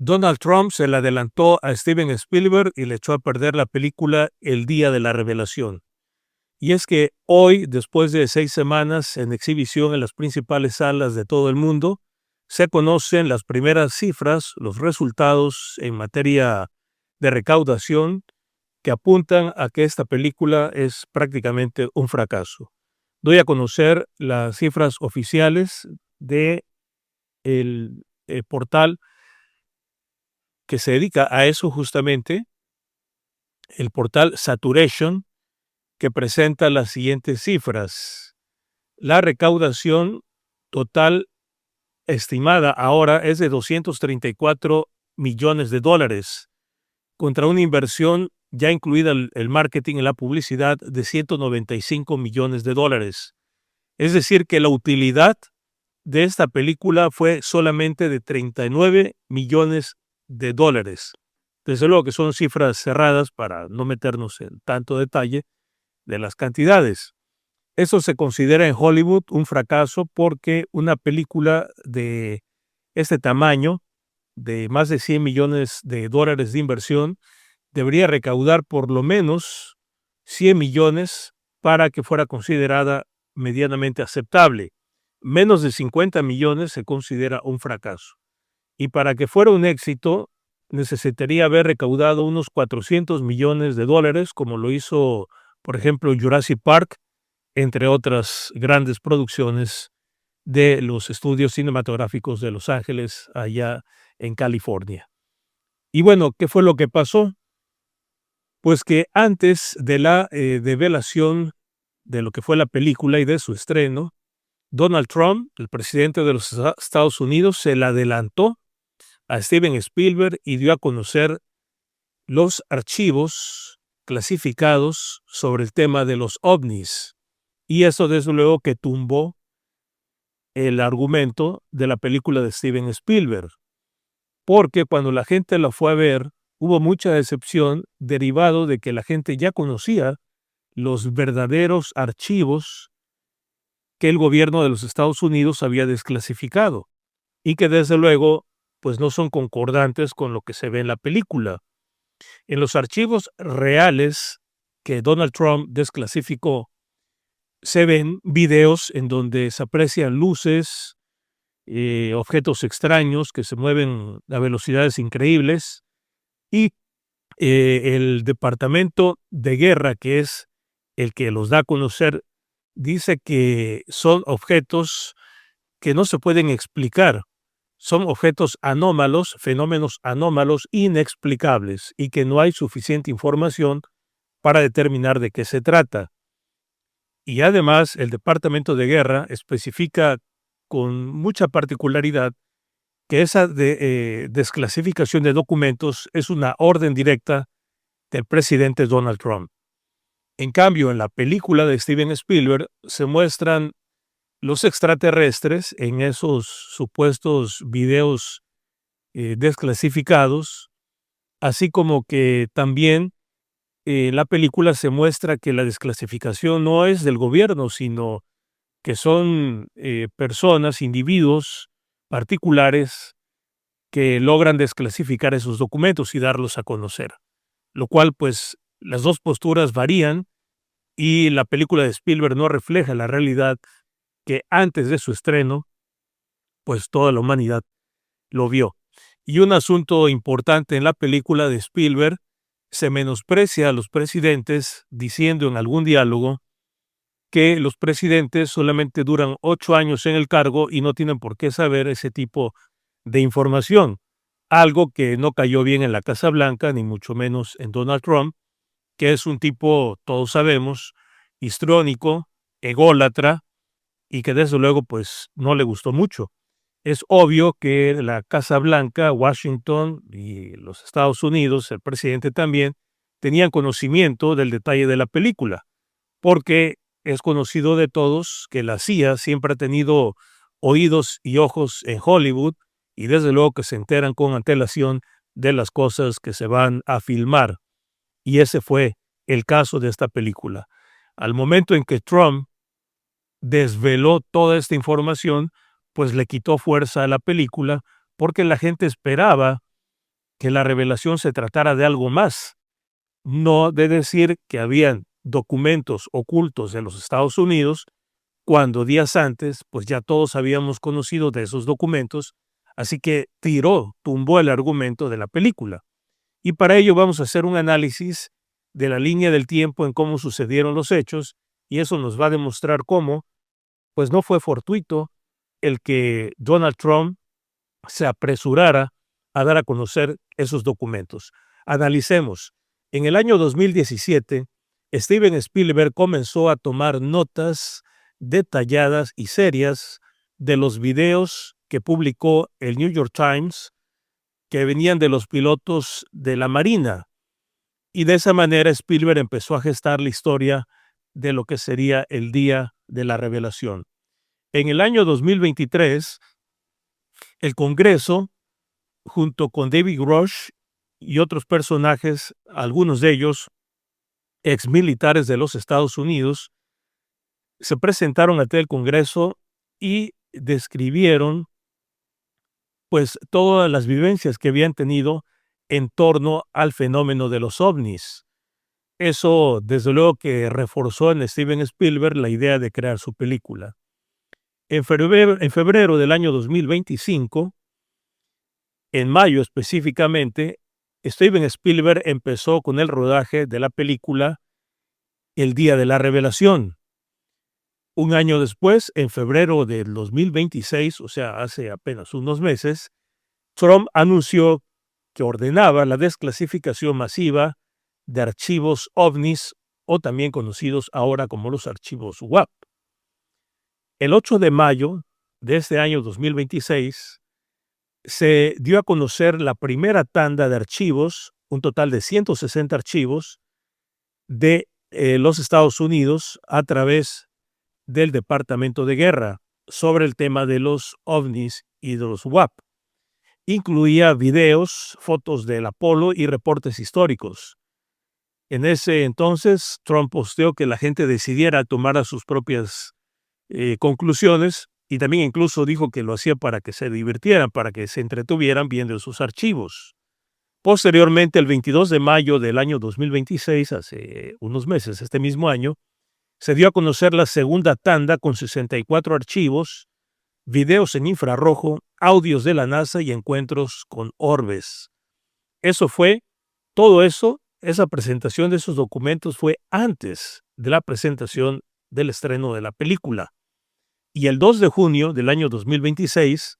Donald Trump se le adelantó a Steven Spielberg y le echó a perder la película el día de la revelación. Y es que hoy, después de 6 semanas en exhibición en las principales salas de todo el mundo, se conocen las primeras cifras, los resultados en materia de recaudación que apuntan a que esta película es prácticamente un fracaso. Doy a conocer las cifras oficiales de el portal que se dedica a eso justamente, el portal Saturation, que presenta las siguientes cifras. La recaudación total estimada ahora es de 234 millones de dólares, contra una inversión ya incluida el marketing y la publicidad de 195 millones de dólares. Es decir, que la utilidad de esta película fue solamente de 39 millones de dólares. Desde luego que son cifras cerradas para no meternos en tanto detalle de las cantidades. Eso se considera en Hollywood un fracaso porque una película de este tamaño, de más de 100 millones de dólares de inversión, debería recaudar por lo menos 100 millones para que fuera considerada medianamente aceptable. Menos de 50 millones se considera un fracaso. Y para que fuera un éxito, necesitaría haber recaudado unos 400 millones de dólares, como lo hizo, por ejemplo, Jurassic Park, entre otras grandes producciones de los estudios cinematográficos de Los Ángeles, allá en California. Y bueno, ¿qué fue lo que pasó? Pues que antes de la develación de lo que fue la película y de su estreno, Donald Trump, el presidente de los Estados Unidos, se le adelantó a Steven Spielberg y dio a conocer los archivos clasificados sobre el tema de los ovnis. Y eso desde luego que tumbó el argumento de la película de Steven Spielberg, porque cuando la gente la fue a ver, hubo mucha decepción derivado de que la gente ya conocía los verdaderos archivos que el gobierno de los Estados Unidos había desclasificado y que desde luego pues no son concordantes con lo que se ve en la película. En los archivos reales que Donald Trump desclasificó, se ven videos en donde se aprecian luces, objetos extraños que se mueven a velocidades increíbles y el Departamento de Guerra, que es el que los da a conocer, dice que son objetos que no se pueden explicar. Son objetos anómalos, fenómenos anómalos inexplicables y que no hay suficiente información para determinar de qué se trata. Y además el Departamento de Guerra especifica con mucha particularidad que esa desclasificación de documentos es una orden directa del presidente Donald Trump. En cambio, en la película de Steven Spielberg se muestran los extraterrestres en esos supuestos videos desclasificados, así como que también en la película se muestra que la desclasificación no es del gobierno, sino que son personas, individuos particulares que logran desclasificar esos documentos y darlos a conocer, lo cual pues las dos posturas varían y la película de Spielberg no refleja la realidad que antes de su estreno pues toda la humanidad lo vio. Y un asunto importante en la película de Spielberg, se menosprecia a los presidentes diciendo en algún diálogo que los presidentes solamente duran 8 años en el cargo y no tienen por qué saber ese tipo de información, algo que no cayó bien en la Casa Blanca, ni mucho menos en Donald Trump, que es un tipo, todos sabemos, histrónico, ególatra, y que desde luego pues no le gustó mucho. Es obvio que la Casa Blanca, Washington y los Estados Unidos, el presidente también, tenían conocimiento del detalle de la película, porque es conocido de todos que la CIA siempre ha tenido oídos y ojos en Hollywood y desde luego que se enteran con antelación de las cosas que se van a filmar. Y ese fue el caso de esta película. Al momento en que Trump desveló toda esta información, pues le quitó fuerza a la película porque la gente esperaba que la revelación se tratara de algo más, no de decir que habían documentos ocultos de los Estados Unidos, cuando días antes, pues ya todos habíamos conocido de esos documentos, así que tumbó el argumento de la película. Y para ello vamos a hacer un análisis de la línea del tiempo en cómo sucedieron los hechos, y eso nos va a demostrar cómo, pues no fue fortuito el que Donald Trump se apresurara a dar a conocer esos documentos. Analicemos. En el año 2017, Steven Spielberg comenzó a tomar notas detalladas y serias de los videos que publicó el New York Times, que venían de los pilotos de la Marina. Y de esa manera Spielberg empezó a gestar la historia de lo que sería el día de la revelación. En el año 2023, el Congreso, junto con David Grush y otros personajes, algunos de ellos exmilitares de los Estados Unidos, se presentaron ante el Congreso y describieron pues todas las vivencias que habían tenido en torno al fenómeno de los ovnis. Eso, desde luego, que reforzó en Steven Spielberg la idea de crear su película. En febrero del año 2025, en mayo específicamente, Steven Spielberg empezó con el rodaje de la película El Día de la Revelación. Un año después, en febrero del 2026, o sea, hace apenas unos meses, Trump anunció que ordenaba la desclasificación masiva de archivos ovnis, o también conocidos ahora como los archivos WAP. El 8 de mayo de este año 2026 se dio a conocer la primera tanda de archivos, un total de 160 archivos de los Estados Unidos a través del Departamento de Guerra sobre el tema de los ovnis y de los WAP. Incluía videos, fotos del Apolo y reportes históricos. En ese entonces, Trump posteó que la gente decidiera tomar sus propias conclusiones, y también incluso dijo que lo hacía para que se divirtieran, para que se entretuvieran viendo sus archivos. Posteriormente, el 22 de mayo del año 2026, hace unos meses, este mismo año, se dio a conocer la segunda tanda con 64 archivos, videos en infrarrojo, audios de la NASA y encuentros con orbes. Todo eso, esa presentación de esos documentos fue antes de la presentación del estreno de la película. Y el 2 de junio del año 2026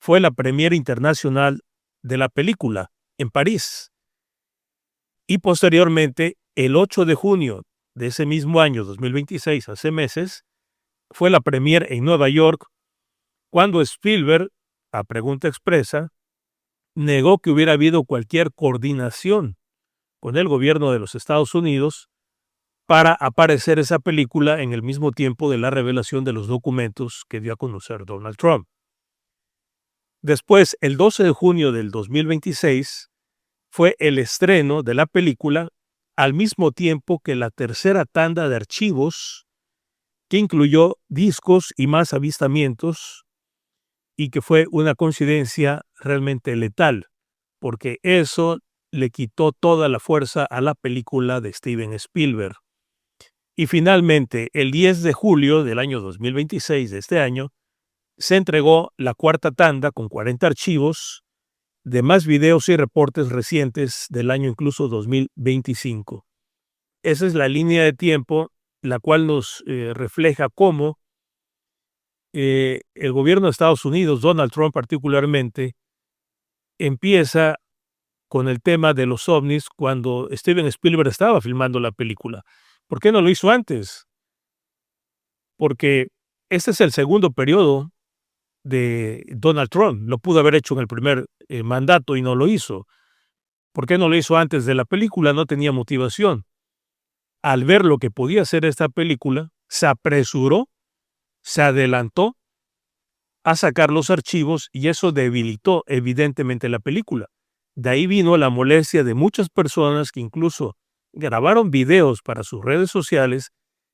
fue la premiere internacional de la película en París. Y posteriormente, el 8 de junio de ese mismo año 2026, hace meses, fue la premiere en Nueva York, cuando Spielberg, a pregunta expresa, negó que hubiera habido cualquier coordinación con el gobierno de los Estados Unidos para aparecer esa película en el mismo tiempo de la revelación de los documentos que dio a conocer Donald Trump. Después, el 12 de junio del 2026, fue el estreno de la película al mismo tiempo que la tercera tanda de archivos, que incluyó discos y más avistamientos, y que fue una coincidencia realmente letal, porque eso le quitó toda la fuerza a la película de Steven Spielberg. Y finalmente, el 10 de julio del año 2026 de este año, se entregó la cuarta tanda con 40 archivos de más videos y reportes recientes del año incluso 2025. Esa es la línea de tiempo la cual nos refleja cómo el gobierno de Estados Unidos, Donald Trump particularmente, empieza con el tema de los ovnis cuando Steven Spielberg estaba filmando la película. ¿Por qué no lo hizo antes? Porque este es el segundo periodo de Donald Trump. Lo pudo haber hecho en el primer mandato y no lo hizo. ¿Por qué no lo hizo antes de la película? No tenía motivación. Al ver lo que podía hacer esta película, se apresuró, se adelantó a sacar los archivos y eso debilitó evidentemente la película. De ahí vino la molestia de muchas personas que incluso grabaron videos para sus redes sociales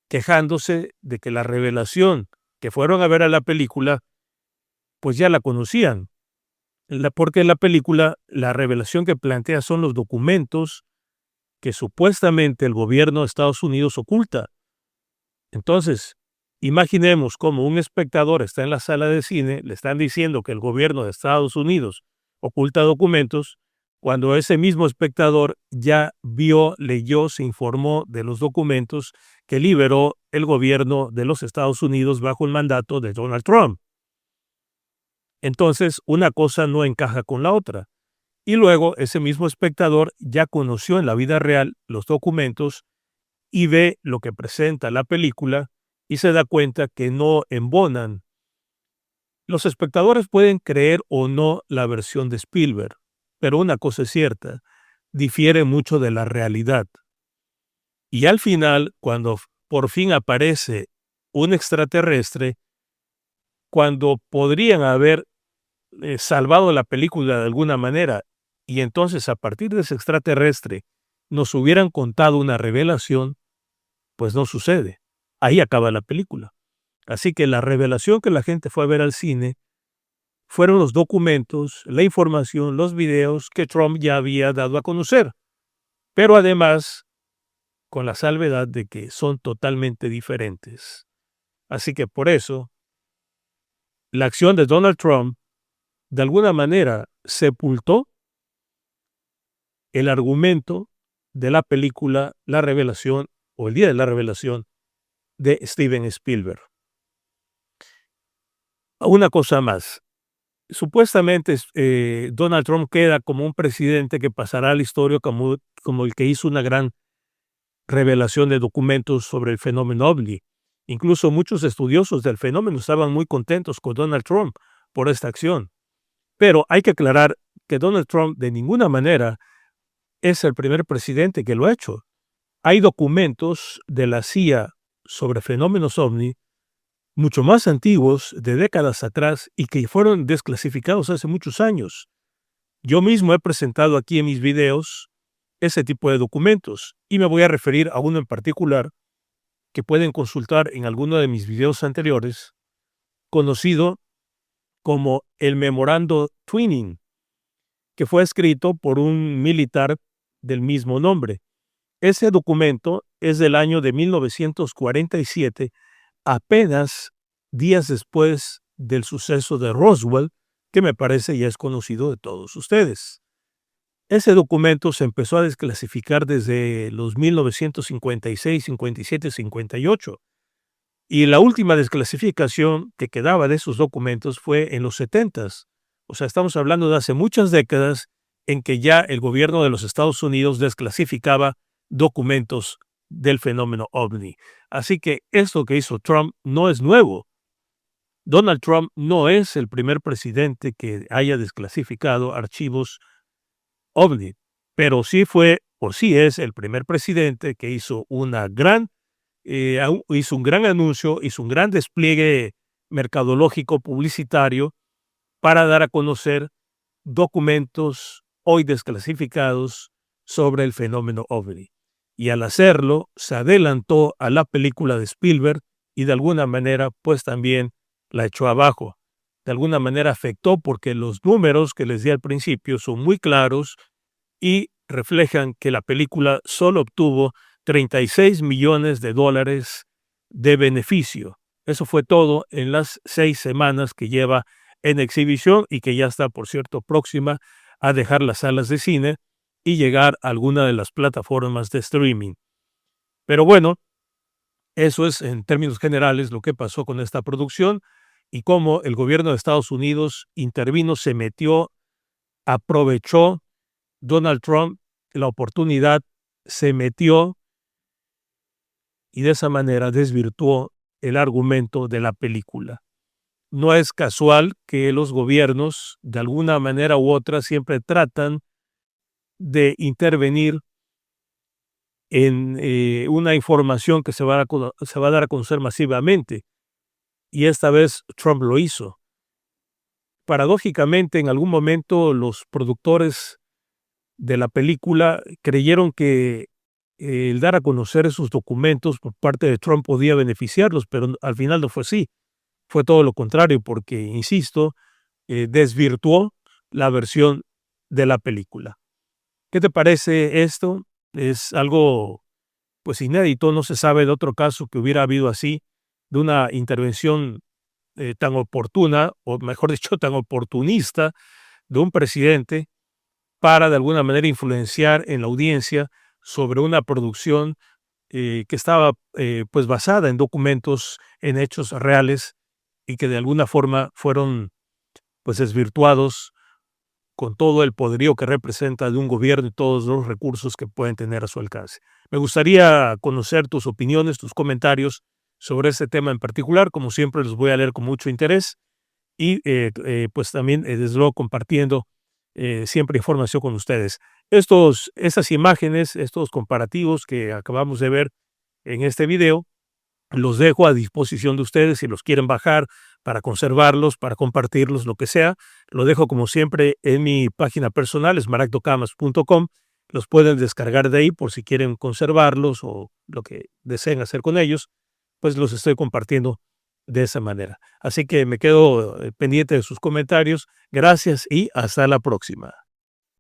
quejándose de que la revelación que fueron a ver a la película pues ya la conocían Porque la película, la revelación que plantea son los documentos que supuestamente el gobierno de Estados Unidos oculta. Entonces, imaginemos cómo un espectador está en la sala de cine, le están diciendo que el gobierno de Estados Unidos oculta documentos, cuando ese mismo espectador ya vio, leyó, se informó de los documentos que liberó el gobierno de los Estados Unidos bajo el mandato de Donald Trump. Entonces, una cosa no encaja con la otra. Y luego ese mismo espectador ya conoció en la vida real los documentos y ve lo que presenta la película y se da cuenta que no embonan. Los espectadores pueden creer o no la versión de Spielberg, pero una cosa es cierta, difiere mucho de la realidad. Y al final, cuando por fin aparece un extraterrestre, cuando podrían haber salvado la película de alguna manera, y entonces a partir de ese extraterrestre nos hubieran contado una revelación, pues no sucede. Ahí acaba la película. Así que la revelación que la gente fue a ver al cine fueron los documentos, la información, los videos que Trump ya había dado a conocer. Pero además, con la salvedad de que son totalmente diferentes. Así que por eso, la acción de Donald Trump de alguna manera sepultó el argumento de la película La Revelación o El Día de la Revelación de Steven Spielberg. Una cosa más. Supuestamente Donald Trump queda como un presidente que pasará a la historia como el que hizo una gran revelación de documentos sobre el fenómeno OVNI. Incluso muchos estudiosos del fenómeno estaban muy contentos con Donald Trump por esta acción. Pero hay que aclarar que Donald Trump de ninguna manera es el primer presidente que lo ha hecho. Hay documentos de la CIA sobre fenómenos OVNI mucho más antiguos, de décadas atrás, y que fueron desclasificados hace muchos años. Yo mismo he presentado aquí en mis videos ese tipo de documentos, y me voy a referir a uno en particular que pueden consultar en alguno de mis videos anteriores, conocido como el Memorando Twining, que fue escrito por un militar del mismo nombre. Ese documento es del año de 1947, apenas días después del suceso de Roswell, que me parece ya es conocido de todos ustedes. Ese documento se empezó a desclasificar desde los 1956, 57, 58. Y la última desclasificación que quedaba de esos documentos fue en los 70s. O sea, estamos hablando de hace muchas décadas en que ya el gobierno de los Estados Unidos desclasificaba documentos del fenómeno OVNI. Así que esto que hizo Trump no es nuevo. Donald Trump no es el primer presidente que haya desclasificado archivos OVNI, pero sí fue o sí es el primer presidente que hizo un gran anuncio, hizo un gran despliegue mercadológico publicitario para dar a conocer documentos hoy desclasificados sobre el fenómeno OVNI. Y al hacerlo, se adelantó a la película de Spielberg y de alguna manera, pues también la echó abajo. De alguna manera afectó porque los números que les di al principio son muy claros y reflejan que la película solo obtuvo $36 millones de beneficio. Eso fue todo en las 6 semanas que lleva en exhibición y que ya está, por cierto, próxima a dejar las salas de cine y llegar a alguna de las plataformas de streaming. Pero bueno, eso es en términos generales lo que pasó con esta producción y cómo el gobierno de Estados Unidos intervino, se metió, aprovechó Donald Trump la oportunidad, se metió y de esa manera desvirtuó el argumento de la película. No es casual que los gobiernos, de alguna manera u otra, siempre tratan de intervenir en una información que se va a dar a conocer masivamente. Y esta vez Trump lo hizo. Paradójicamente, en algún momento los productores de la película creyeron que el dar a conocer esos documentos por parte de Trump podía beneficiarlos, pero al final no fue así. Fue todo lo contrario porque, insisto, desvirtuó la versión de la película. ¿Qué te parece esto? Es algo pues inédito, no se sabe de otro caso que hubiera habido así, de una intervención tan oportuna, o mejor dicho, tan oportunista de un presidente para de alguna manera influenciar en la audiencia sobre una producción que estaba pues basada en documentos, en hechos reales y que de alguna forma fueron pues desvirtuados con todo el poderío que representa de un gobierno y todos los recursos que pueden tener a su alcance. Me gustaría conocer tus opiniones, tus comentarios sobre este tema en particular. Como siempre, los voy a leer con mucho interés y pues también, desde luego, compartiendo siempre información con ustedes. Estas imágenes, estos comparativos que acabamos de ver en este video, los dejo a disposición de ustedes si los quieren bajar para conservarlos, para compartirlos, lo que sea. Lo dejo como siempre en mi página personal, smaragdocamas.com. Los pueden descargar de ahí por si quieren conservarlos o lo que deseen hacer con ellos, pues los estoy compartiendo de esa manera. Así que me quedo pendiente de sus comentarios. Gracias y hasta la próxima.